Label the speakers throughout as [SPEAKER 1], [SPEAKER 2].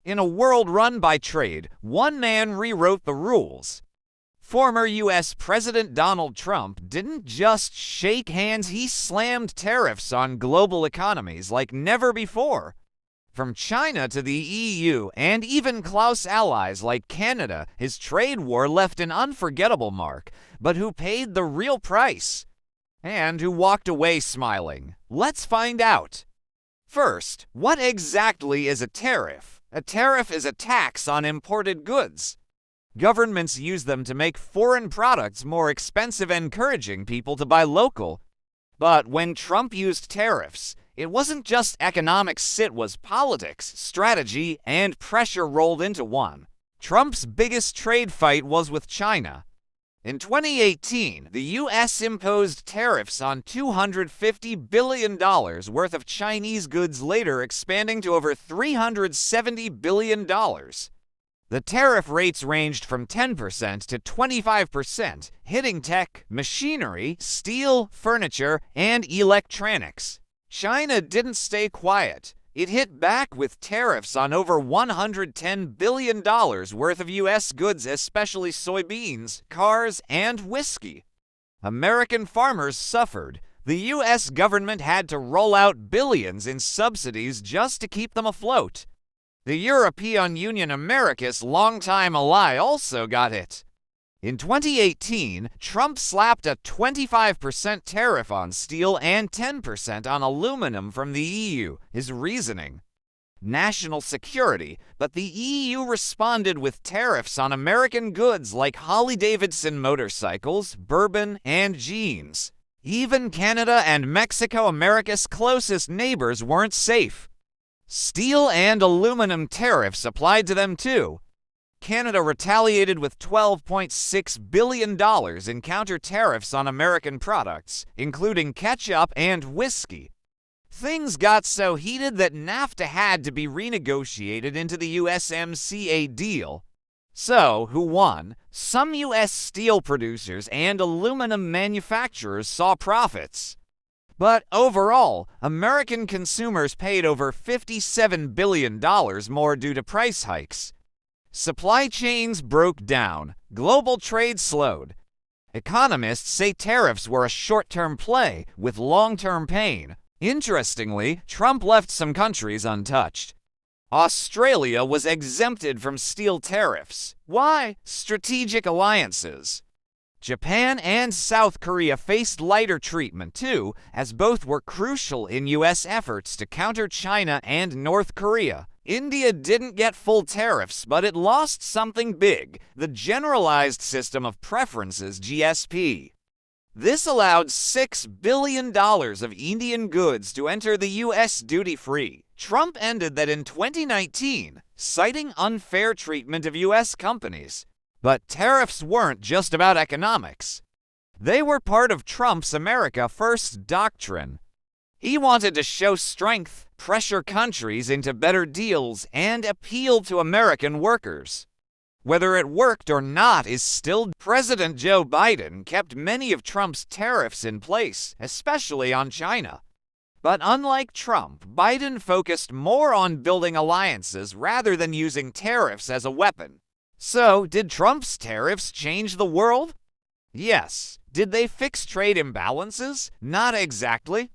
[SPEAKER 1] In a world run by trade, one man rewrote the rules. Former U.S. President Donald Trump didn't just shake hands, he slammed tariffs on global economies like never before. From China to the EU and even close allies like Canada, his trade war left an unforgettable mark, but who paid the real price? And who walked away smiling? Let's find out. First, what exactly is a tariff? A tariff is a tax on imported goods. Governments use them to make foreign products more expensive, encouraging people to buy local. But when Trump used tariffs, it wasn't just economics, it was politics, strategy, and pressure rolled into one. Trump's biggest trade fight was with China. In 2018, the U.S. imposed tariffs on $250 billion worth of Chinese goods, later expanding to over $370 billion. The tariff rates ranged from 10% to 25%, hitting tech, machinery, steel, furniture, and electronics. China didn't stay quiet. It hit back with tariffs on over $110 billion worth of U.S. goods, especially soybeans, cars, and whiskey. American farmers suffered. The U.S. government had to roll out billions in subsidies just to keep them afloat. The European Union, America's longtime ally, also got hit. In 2018, Trump slapped a 25% tariff on steel and 10% on aluminum from the EU. His reasoning: national security, but the EU responded with tariffs on American goods like Harley-Davidson motorcycles, bourbon, and jeans. Even Canada and Mexico, America's closest neighbors, weren't safe. Steel and aluminum tariffs applied to them too. Canada retaliated with $12.6 billion in counter tariffs on American products, including ketchup and whiskey. Things got so heated that NAFTA had to be renegotiated into the USMCA deal. So, who won? Some U.S. steel producers and aluminum manufacturers saw profits. But overall, American consumers paid over $57 billion more due to price hikes. Supply chains broke down. Global trade slowed. Economists say tariffs were a short-term play with long-term pain. Interestingly, Trump left some countries untouched. Australia was exempted from steel tariffs. Why? Strategic alliances. Japan and South Korea faced lighter treatment too, as both were crucial in U.S. efforts to counter China and North Korea. India didn't get full tariffs, but it lost something big: the Generalized System of Preferences (GSP). This allowed $6 billion of Indian goods to enter the U.S. duty-free. Trump ended that in 2019, citing unfair treatment of U.S. companies. But tariffs weren't just about economics. They were part of Trump's America First doctrine. He wanted to show strength, pressure countries into better deals, and appeal to American workers. Whether it worked or not is still. President Joe Biden kept many of Trump's tariffs in place, especially on China. But unlike Trump, Biden focused more on building alliances rather than using tariffs as a weapon. So, did Trump's tariffs change the world? Yes. Did they fix trade imbalances? Not exactly.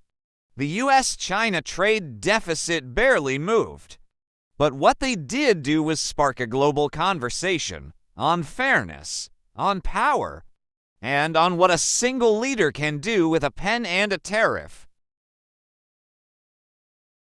[SPEAKER 1] The U.S.-China trade deficit barely moved. But what they did do was spark a global conversation on fairness, on power, and on what a single leader can do with a pen and a tariff.